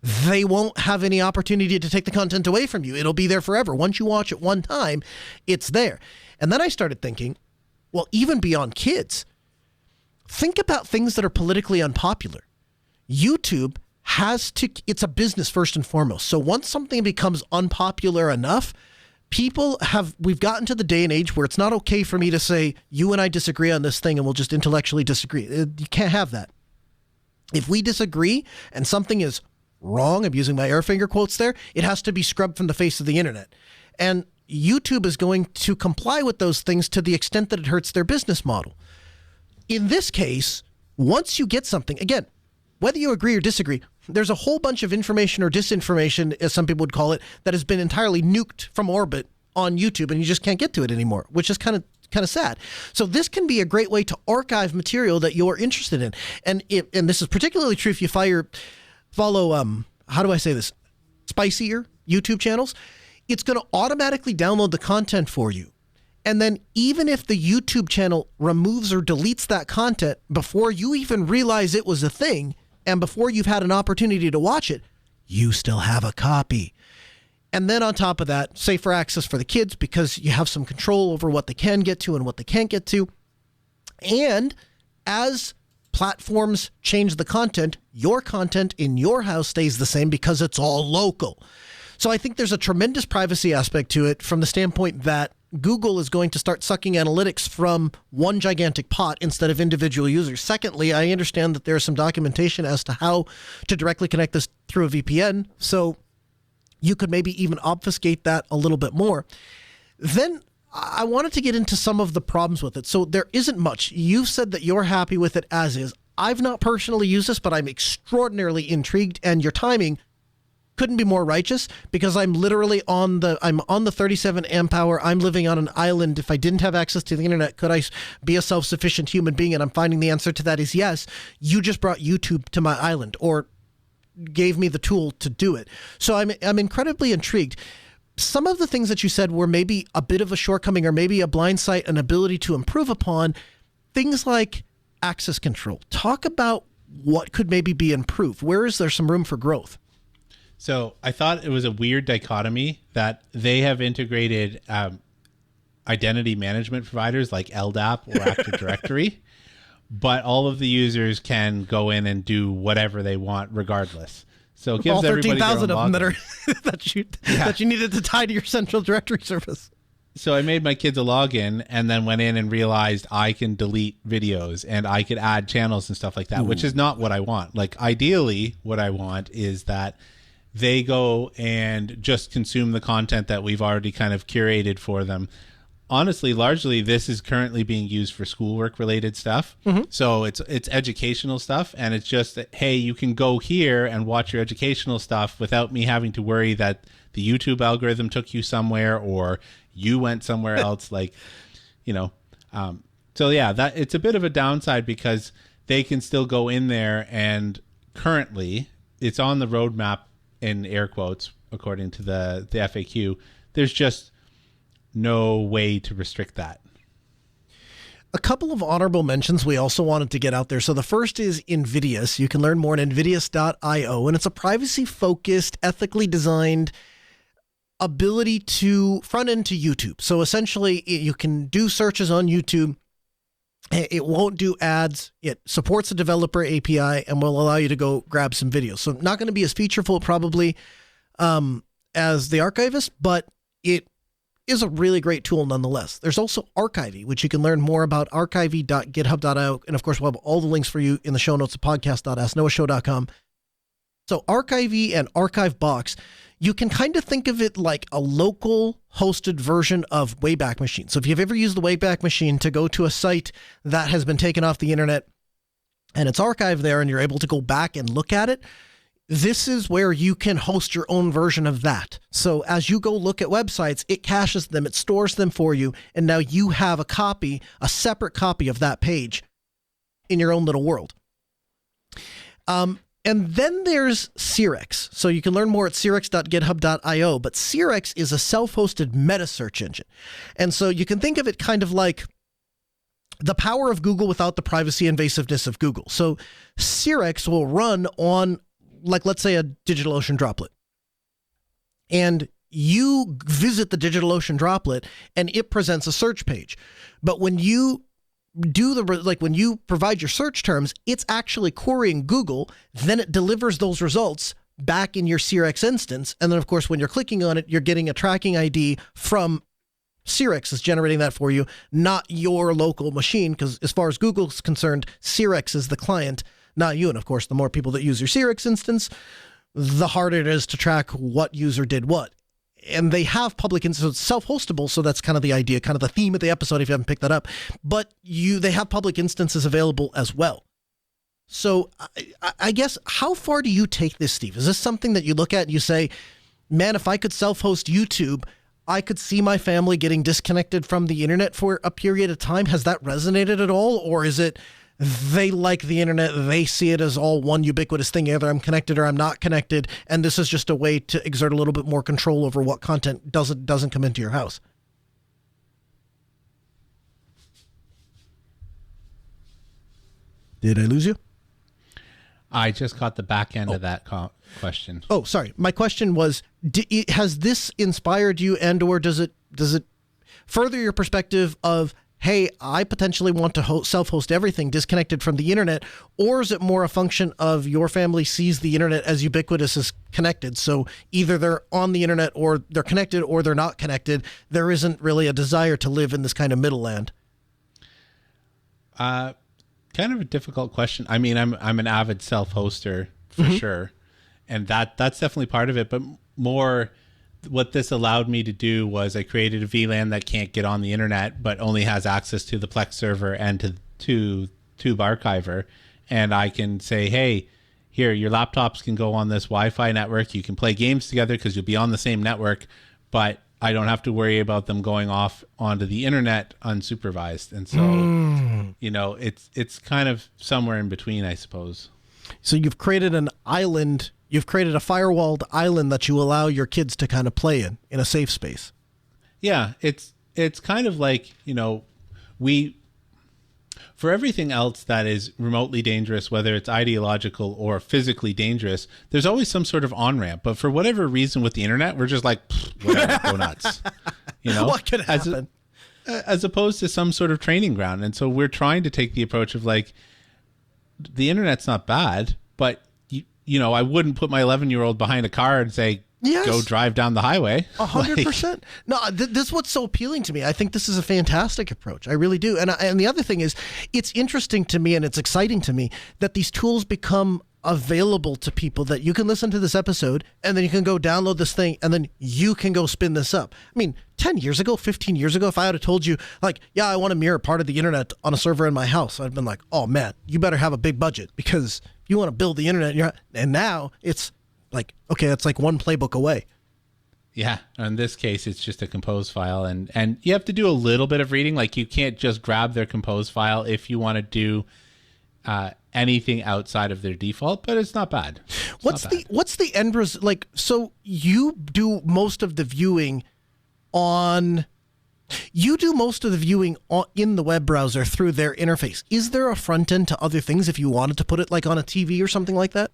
they won't have any opportunity to take the content away from you. It'll be there forever. Once you watch it one time, it's there. And then I started thinking, well, even beyond kids, think about things that are politically unpopular. YouTube it's a business first and foremost. So once something becomes unpopular enough, we've gotten to the day and age where it's not okay for me to say, you and I disagree on this thing and we'll just intellectually disagree. You can't have that. If we disagree and something is wrong, I'm using my air finger quotes there, it has to be scrubbed from the face of the internet. And YouTube is going to comply with those things to the extent that it hurts their business model. In this case, once you get something, again, whether you agree or disagree, there's a whole bunch of information or disinformation, as some people would call it, that has been entirely nuked from orbit on YouTube, and you just can't get to it anymore, which is kind of sad. So this can be a great way to archive material that you're interested in. And this is particularly true if you follow, how do I say this, spicier YouTube channels. It's going to automatically download the content for you. And then even if the YouTube channel removes or deletes that content before you even realize it was a thing, and before you've had an opportunity to watch it, you still have a copy. And then on top of that, safer access for the kids, because you have some control over what they can get to and what they can't get to. And as platforms change the content, your content in your house stays the same because it's all local. So I think there's a tremendous privacy aspect to it from the standpoint that Google is going to start sucking analytics from one gigantic pot instead of individual users. Secondly, I understand that there's some documentation as to how to directly connect this through a VPN. So you could maybe even obfuscate that a little bit more. Then I wanted to get into some of the problems with it. So there isn't much. You've said that you're happy with it as is. I've not personally used this, but I'm extraordinarily intrigued, and your timing couldn't be more righteous, because I'm literally on the 37 amp hour. I'm living on an island. If I didn't have access to the internet, could I be a self-sufficient human being? And I'm finding the answer to that is yes. You just brought YouTube to my island, or gave me the tool to do it. So I'm incredibly intrigued. Some of the things that you said were maybe a bit of a shortcoming, or maybe a blind sight, an ability to improve upon. Things like access control. Talk about what could maybe be improved. Where is there some room for growth? So I thought it was a weird dichotomy that they have integrated identity management providers like LDAP or Active Directory, but all of the users can go in and do whatever they want regardless. So it gives all everybody 13,000 their own of them login. that you needed to tie to your central directory service. So I made my kids a login and then went in and realized I can delete videos and I could add channels and stuff like that, which is not what I want. Like, ideally, what I want is that they go and just consume the content that we've already kind of curated for them. Honestly, largely, this is currently being used for schoolwork related stuff. So it's educational stuff. And it's just that, hey, you can go here and watch your educational stuff without me having to worry that the YouTube algorithm took you somewhere or you went somewhere else. Like, so yeah, that it's a bit of a downside because they can still go in there, and currently it's on the roadmap in air quotes, according to the FAQ. There's just no way to restrict that. A couple of honorable mentions we also wanted to get out there. So the first is Invidious. You can learn more at invidious.io, and it's a privacy-focused, ethically designed ability to front end to YouTube. So essentially, you can do searches on YouTube. It won't do ads. It supports a developer API and will allow you to go grab some videos. So not going to be as featureful probably as the Archivist, but it is a really great tool nonetheless. There's also Archivy, which you can learn more about, archivy.github.io. And of course, we'll have all the links for you in the show notes at podcast.asknoahshow.com. So Archivy and ArchiveBox, you can kind of think of it like a local hosted version of Wayback Machine. So if you've ever used the Wayback Machine to go to a site that has been taken off the internet and it's archived there and you're able to go back and look at it, this is where you can host your own version of that. So as you go look at websites, it caches them, it stores them for you, and now you have a separate copy of that page in your own little world. And then there's Sirex. So you can learn more at sirex.github.io, but Sirex is a self-hosted meta search engine. And so you can think of it kind of like the power of Google without the privacy invasiveness of Google. So Sirex will run on, like, let's say a DigitalOcean droplet. And you visit the DigitalOcean droplet and it presents a search page. But when you when you provide your search terms, it's actually querying Google, then it delivers those results back in your Sirex instance. And then of course, when you're clicking on it, you're getting a tracking ID from Sirex is generating that for you, not your local machine. Because as far as Google's concerned, Sirex is the client, not you. And of course, the more people that use your Sirex instance, the harder it is to track what user did what. And they have public instances, self-hostable, so that's kind of the idea, kind of the theme of the episode if you haven't picked that up. But they have public instances available as well. So I guess, how far do you take this, Steve? Is this something that you look at and you say, man, if I could self-host YouTube, I could see my family getting disconnected from the internet for a period of time? Has that resonated at all? Or is it they like the internet, they see it as all one ubiquitous thing, either I'm connected or I'm not connected, and this is just a way to exert a little bit more control over what content doesn't come into your house? Did I lose you? I just caught the back end of that question. Oh, sorry. My question was, has this inspired you, and or does it further your perspective of, hey, I potentially want to self-host everything disconnected from the internet, or is it more a function of your family sees the internet as ubiquitous as connected? So either they're on the internet or they're connected or they're not connected. There isn't really a desire to live in this kind of middle land. Kind of a difficult question. I mean, I'm an avid self-hoster for sure. And that's definitely part of it, but more what this allowed me to do was I created a VLAN that can't get on the internet, but only has access to the Plex server and to Tube Archiver. And I can say, hey, here, your laptops can go on this Wi-Fi network. You can play games together because you'll be on the same network, but I don't have to worry about them going off onto the internet unsupervised. And so, you know, it's kind of somewhere in between, I suppose. So you've created an island. You've created a firewalled island that you allow your kids to kind of play in a safe space. Yeah, it's kind of like, you know, for everything else that is remotely dangerous, whether it's ideological or physically dangerous, there's always some sort of on-ramp. But for whatever reason with the internet, we're just like, whatever, go nuts. You know, what could happen? As opposed to some sort of training ground. And so we're trying to take the approach of like, the internet's not bad, but you know, I wouldn't put my 11-year-old behind a car and say, yes, go drive down the highway. 100%. No, this is what's so appealing to me. I think this is a fantastic approach. I really do. And the other thing is, it's interesting to me and it's exciting to me that these tools become available to people, that you can listen to this episode and then you can go download this thing and then you can go spin this up. I mean, 10 years ago, 15 years ago, if I had have told you, like, yeah, I want to mirror part of the internet on a server in my house, I'd been like, oh man, you better have a big budget, because you want to build the internet. And now it's like, okay, it's like one playbook away. Yeah. In this case, it's just a compose file, and you have to do a little bit of reading. Like, you can't just grab their compose file if you want to do anything outside of their default, but it's not bad. What's the end result? Like, so you do most of the viewing in the web browser through their interface. Is there a front end to other things if you wanted to put it like on a TV or something like that?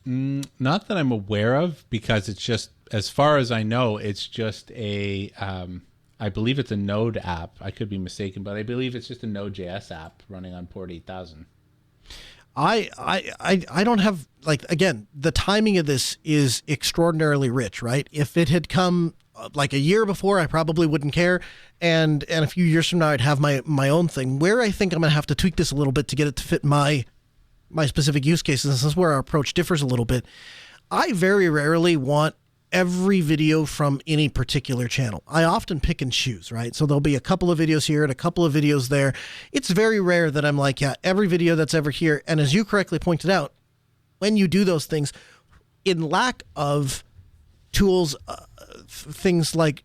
Not that I'm aware of, because it's just, as far as I know, it's just a, I believe it's a Node app. I could be mistaken, but I believe it's just a Node.js app running on port 8000. I don't have, like, again, the timing of this is extraordinarily rich, right? If it had come like a year before, I probably wouldn't care. And a few years from now, I'd have my own thing. Where I think I'm going to have to tweak this a little bit to get it to fit my specific use cases. This is where our approach differs a little bit. I very rarely want every video from any particular channel. I often pick and choose, right? So there'll be a couple of videos here and a couple of videos there. It's very rare that I'm like, yeah, every video that's ever here. And as you correctly pointed out, when you do those things, in lack of tools, things like,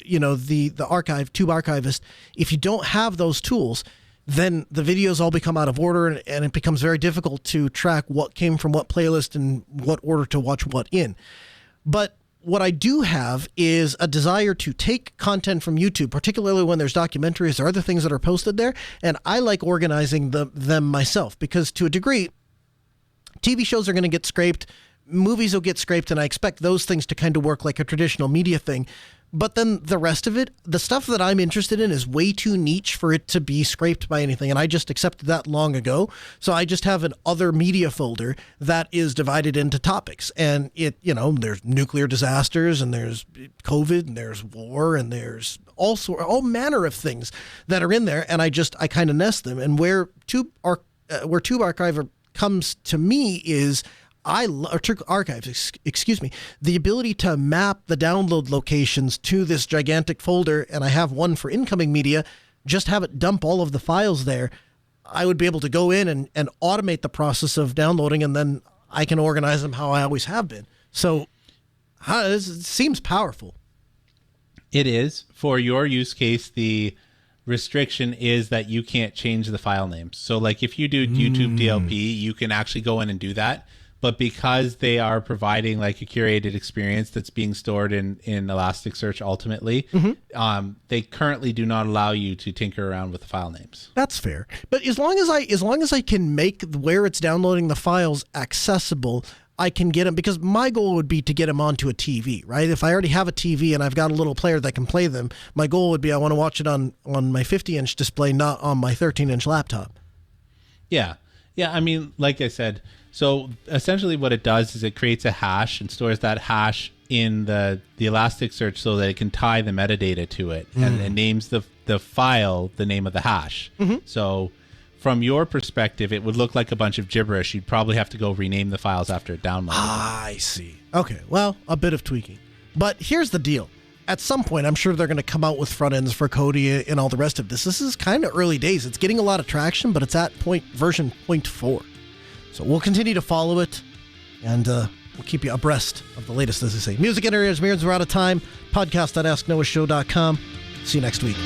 you know, the archive, Tube Archivist, if you don't have those tools, then the videos all become out of order, and it becomes very difficult to track what came from what playlist and what order to watch what in. But what I do have is a desire to take content from YouTube, particularly when there's documentaries or other things that are posted there, and I like organizing them myself, because to a degree, TV shows are going to get scraped, movies will get scraped, and I expect those things to kind of work like a traditional media thing. But then the rest of it, the stuff that I'm interested in, is way too niche for it to be scraped by anything. And I just accepted that long ago. So I just have an other media folder that is divided into topics. And it, you know, there's nuclear disasters, and there's COVID, and there's war, and there's all manner of things that are in there. And I kind of nest them. And where Tube Archiver comes to me is, Tube Archives, excuse me, the ability to map the download locations to this gigantic folder, and I have one for incoming media, just have it dump all of the files there. I would be able to go in and automate the process of downloading, and then I can organize them how I always have been. So it seems powerful. It is. For your use case, the restriction is that you can't change the file names. So like if you do YouTube DLP, you can actually go in and do that. But because they are providing like a curated experience that's being stored in Elasticsearch ultimately, they currently do not allow you to tinker around with the file names. That's fair. But as long as I can make where it's downloading the files accessible, I can get them, because my goal would be to get them onto a TV, right? If I already have a TV and I've got a little player that can play them, my goal would be I want to watch it on my 50-inch display, not on my 13-inch laptop. Yeah. Yeah, I mean, like I said, so essentially what it does is it creates a hash and stores that hash in the Elasticsearch so that it can tie the metadata to it, and it names the file the name of the hash. So from your perspective, it would look like a bunch of gibberish. You'd probably have to go rename the files after it downloaded. I see. Okay, well, a bit of tweaking. But here's the deal. At some point, I'm sure they're going to come out with front ends for Kodi and all the rest of this. This is kind of early days. It's getting a lot of traction, but it's at version 0.4. So we'll continue to follow it, and we'll keep you abreast of the latest, as I say. Music and areas, we're out of time. Podcast.asknoahshow.com. See you next week.